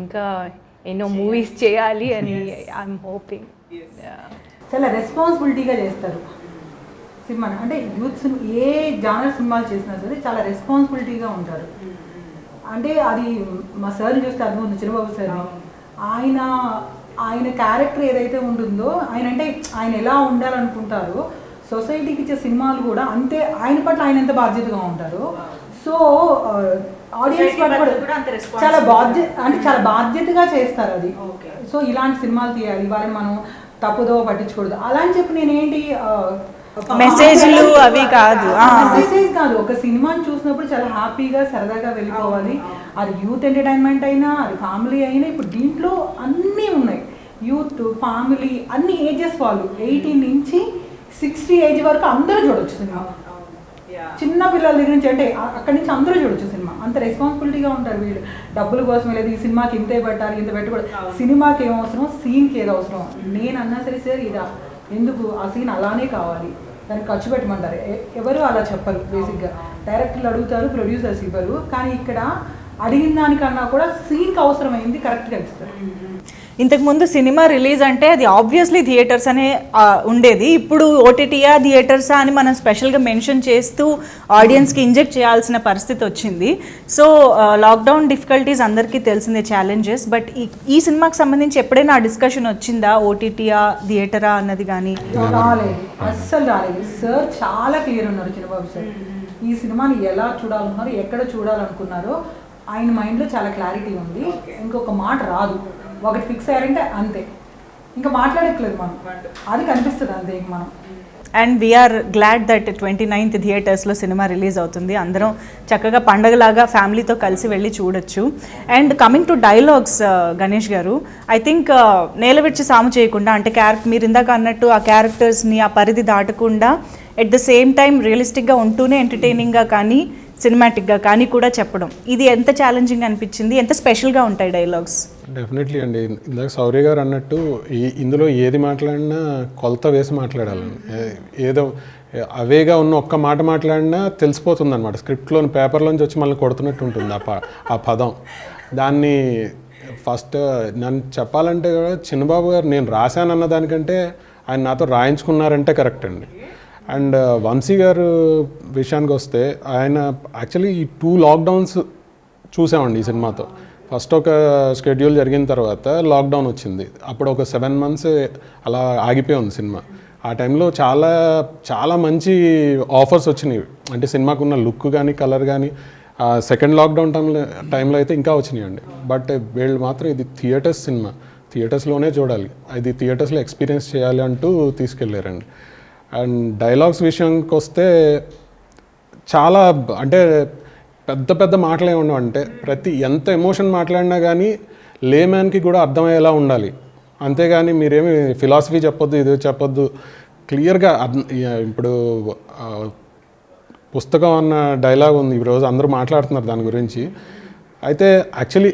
ఇంకా ఎన్నో మూవీస్ చేయాలి అని ఐఎమ్ హోపింగ్. చాలా రెస్పాన్సిబిలిటీగా చేస్తారు సినిమా. అంటే యూత్ ఏ జానర్ సినిమాలు చేసినా సరే చాలా రెస్పాన్సిబిలిటీగా ఉంటారు. అంటే అది మా సార్ని చూస్తే అర్థం ఉంది, చిన్నబాబు సార్ని. ఆయన క్యారెక్టర్ ఏదైతే ఉంటుందో, ఆయన ఎలా ఉండాలనుకుంటారో సొసైటీకి ఇచ్చే సినిమాలు కూడా అంతే, ఆయన పట్ల ఆయన ఎంత బాధ్యతగా ఉంటారు. సో ఆడియన్స్ పట్ల కూడా చాలా బాధ్యతగా చేస్తారు అది. సో ఇలాంటి సినిమాలు తీయాలి, వాళ్ళని మనం తప్పుదో పట్టించకూడదు అలా అని చెప్పి నేనేంటి మెసేజ్లు అవి కాదు, మెసేజ్ కాదు. ఒక సినిమాని చూసినప్పుడు చాలా హ్యాపీగా సరదాగా వెళ్ళిపోవాలి. అది యూత్ ఎంటర్టైన్మెంట్ అయినా, అది ఫ్యామిలీ అయినా. ఇప్పుడు దీంట్లో అన్నీ ఉన్నాయి, యూత్, ఫ్యామిలీ, అన్ని ఏజెస్ వాళ్ళు, 18 నుంచి 60 ఏజ్ వరకు అందరూ చూడొచ్చు సినిమా. చిన్న పిల్లల దగ్గర నుంచి అంటే అక్కడి నుంచి అందరూ చూడొచ్చు సినిమా. అంత రెస్పాన్సిబిలిటీగా ఉంటారు వీళ్ళు. డబ్బుల కోసమే లేదు, ఈ సినిమాకి ఇంతే పెట్టాలి, ఇంత పెట్టకూడదు. సినిమాకి ఏం అవసరం, సీన్కి ఏది అవసరం. నేను అన్నా సరే సార్ ఇదా ఎందుకు, ఆ సీన్ అలానే కావాలి, దానికి ఖర్చు పెట్టమంటారు. ఎవరు అలా చెప్పరు. బేసిక్గా డైరెక్టర్లు అడుగుతారు, ప్రొడ్యూసర్స్ ఇవ్వరు. కానీ ఇక్కడ అడిగిన దానికన్నా కూడా సీన్కి అవసరమైంది కరెక్ట్గా ఇస్తారు. ఇంతకుముందు సినిమా రిలీజ్ అంటే అది ఆబ్వియస్లీ థియేటర్స్ అనే ఉండేది. ఇప్పుడు ఓటీటీయా థియేటర్సా అని మనం స్పెషల్గా మెన్షన్ చేస్తూ ఆడియన్స్కి ఇంజెక్ట్ చేయాల్సిన పరిస్థితి వచ్చింది. సో లాక్డౌన్ డిఫికల్టీస్ అందరికీ తెలిసిందే, ఛాలెంజెస్. బట్ ఈ సినిమాకి సంబంధించి ఎప్పుడైనా ఆ డిస్కషన్ వచ్చిందా, ఓటీటీయా థియేటరా అన్నది? కానీ రాలేదు, అస్సలు రాలేదు. సార్ చాలా క్లియర్ ఉన్నారు, చిన్నబాబు సార్. ఈ సినిమాని ఎలా చూడాలనుకున్నారు, ఎక్కడ చూడాలనుకున్నారో ఆయన మైండ్లో చాలా క్లారిటీ ఉంది. ఇంకొక మాట రాదు, ఒకటి ఫిక్స్ అయ్యారంటే అంతే, ఇంకా మాట్లాడట్లేదు మనం, అది కనిపిస్తుంది అంతే ఇంక మనం. And we are glad that 29th థియేటర్స్లో సినిమా రిలీజ్ అవుతుంది. అందరం చక్కగా పండగలాగా ఫ్యామిలీతో కలిసి వెళ్ళి చూడొచ్చు. And coming to dialogues, Ganesh గారు, ఐ థింక్ నేల విడిచి సాము చేయకుండా, అంటే మీరు ఇందాక అన్నట్టు ఆ క్యారెక్టర్స్ని ఆ పరిధి దాటకుండా ఎట్ ద సేమ్ టైం రియలిస్టిక్గా ఉంటూనే ఎంటర్టైనింగ్గా కానీ సినిమాటిక్గా కానీ కూడా చెప్పడం, ఇది ఎంత ఛాలెంజింగ్ అనిపించింది, ఎంత స్పెషల్గా ఉంటాయి డైలాగ్స్? డెఫినెట్లీ అండి. ఇందాక సౌర్య గారు అన్నట్టు ఇందులో ఏది మాట్లాడినా కొలత వేసి మాట్లాడాలండి. ఏదో అవేగా ఉన్న ఒక్క మాట మాట్లాడినా తెలిసిపోతుంది అనమాట. స్క్రిప్ట్లోని పేపర్లోంచి వచ్చి మళ్ళీ కొడుతున్నట్టు ఉంటుంది ఆ పదం. దాన్ని ఫస్ట్ నన్ను చెప్పాలంటే కూడా చిన్నబాబు గారు నేను రాశానన్న దానికంటే ఆయన నాతో రాయించుకున్నారంటే కరెక్ట్ అండి. అండ్ వంశీ గారు విషయానికి వస్తే ఆయన యాక్చువల్లీ ఈ 2 లాక్డౌన్స్ చూసామండి ఈ సినిమాతో. ఫస్ట్ ఒక షెడ్యూల్ జరిగిన తర్వాత లాక్డౌన్ వచ్చింది. అప్పుడు ఒక 7 months అలా ఆగిపోయి ఉంది సినిమా. ఆ టైంలో చాలా చాలా మంచి ఆఫర్స్ వచ్చినాయి. అంటే సినిమాకున్న లుక్ కానీ కలర్ కానీ సెకండ్ లాక్డౌన్ టైంలో అయితే ఇంకా వచ్చినాయండి. బట్ వీళ్ళు మాత్రం ఇది థియేటర్స్ సినిమా, థియేటర్స్లోనే చూడాలి, ఇది థియేటర్స్లో ఎక్స్పీరియన్స్ చేయాలి అంటూ తీసుకెళ్ళారండి. అండ్ డైలాగ్స్ విషయానికి వస్తే చాలా అంటే పెద్ద పెద్ద మాటలే ఉండవు. అంటే ఎంత ఎమోషన్ మాట్లాడినా కానీ లేమ్యాన్కి కూడా అర్థమయ్యేలా ఉండాలి. అంతేగాని మీరేమి ఫిలాసఫీ చెప్పొద్దు, ఇది చెప్పొద్దు, క్లియర్గా ఇప్పుడు పుస్తకం అన్న డైలాగ్ ఉంది, ఈరోజు అందరూ మాట్లాడుతున్నారు దాని గురించి. అయితే యాక్చువల్లీ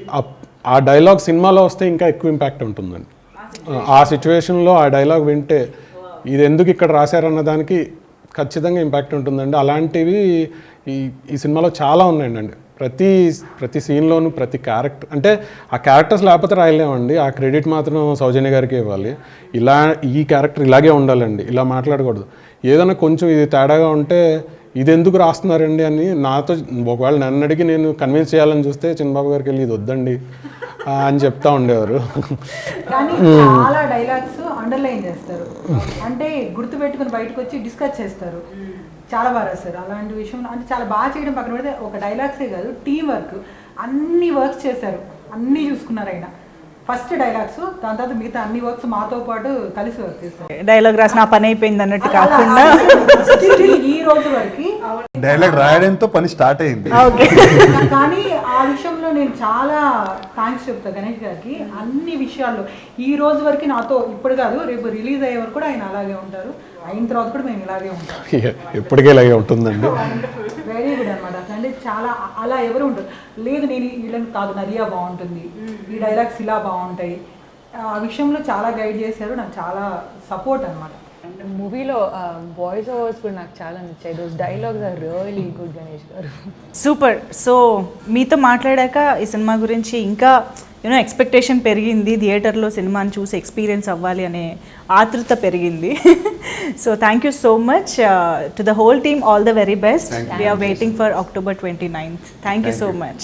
ఆ డైలాగ్ సినిమాలో వస్తే ఇంకా ఎక్కువ ఇంపాక్ట్ ఉంటుందండి. ఆ సిచ్యువేషన్లో ఆ డైలాగ్ వింటే ఇది ఎందుకు ఇక్కడ రాశారన్న దానికి ఖచ్చితంగా ఇంపాక్ట్ ఉంటుందండి. అలాంటివి ఈ సినిమాలో చాలా ఉన్నాయండి. ప్రతి సీన్లోనూ ప్రతి క్యారెక్టర్, అంటే ఆ క్యారెక్టర్స్ లేకపోతే రాయలేమండి. ఆ క్రెడిట్ మాత్రం సౌజన్య గారికి ఇవ్వాలి. ఈ క్యారెక్టర్ ఇలాగే ఉండాలండి, ఇలా మాట్లాడకూడదు, ఏదైనా కొంచెం ఇది తేడాగా ఉంటే ఇది ఎందుకు రాస్తున్నారండి అని నాతో ఒకవేళ నన్ను అడిగి నేను కన్విన్స్ చేయాలని చూస్తే చిన్నబాబు గారికి వెళ్ళి ఇది వద్దండి అని చెప్తా ఉండేవారు. కానీ చాలా డైలాగ్స్ అండర్లైన్ చేస్తారు, అంటే గుర్తు పెట్టుకుని బయటకు వచ్చి డిస్కస్ చేస్తారు, చాలా బాగా రాస్తారు. అలాంటి విషయం అంటే చాలా బాగా చేయడం పక్కన పెడితే ఒక డైలాగ్సే కాదు, టీం వర్క్, అన్ని వర్క్స్ చేశారు, అన్నీ చూసుకున్నారు ఆయన. ఫస్ట్ డైలాగ్స్, దాని తర్వాత మిగతా అన్ని వర్క్స్ మాతో పాటు కలిసి వర్క్ చేస్తారు. డైలాగ్ రాసిన పని అయిపోయింది అన్నట్టు కాకుండా ఈ రోజు వరకు డైలాగ్ రాయడంతో పని స్టార్ట్ అయింది. కానీ ఆ విషయంలో నేను చాలా థ్యాంక్స్ చెప్తా గణేష్ గారికి. అన్ని విషయాల్లో ఈ రోజు వరకు నాతో, ఇప్పుడు కాదు రేపు రిలీజ్ అయ్యే వరకు కూడా ఆయన అలాగే ఉంటారు, అయిన తర్వాత కూడా మేము ఇలాగే ఉంటాం. ఎప్పటికీ ఇలాగే ఉంటుందండి. వెరీ గుడ్ అనమాట. అంటే చాలా అలా ఎవరు ఉంటారు, లేదు నేను వీళ్ళని కాదు, నరియా బాగుంటుంది, ఈ డైలాగ్స్ ఇలా బాగుంటాయి, ఆ విషయంలో చాలా గైడ్ చేశారు, నాకు చాలా సపోర్ట్ అనమాట. మూవీలో వాయిస్ ఓవర్స్ కూడా నాకు చాలా నచ్చాయి. Those dialogues are really good Ganesh garu. Super. So మీతో మాట్లాడాక ఈ సినిమా గురించి ఇంకా ఎక్స్పెక్టేషన్ పెరిగింది, థియేటర్లో సినిమాని చూసి ఎక్స్పీరియన్స్ అవ్వాలి అనే ఆతృత పెరిగింది. So thank you so much to the whole team, all the very best. We're waiting for October 29th. Thank you so much.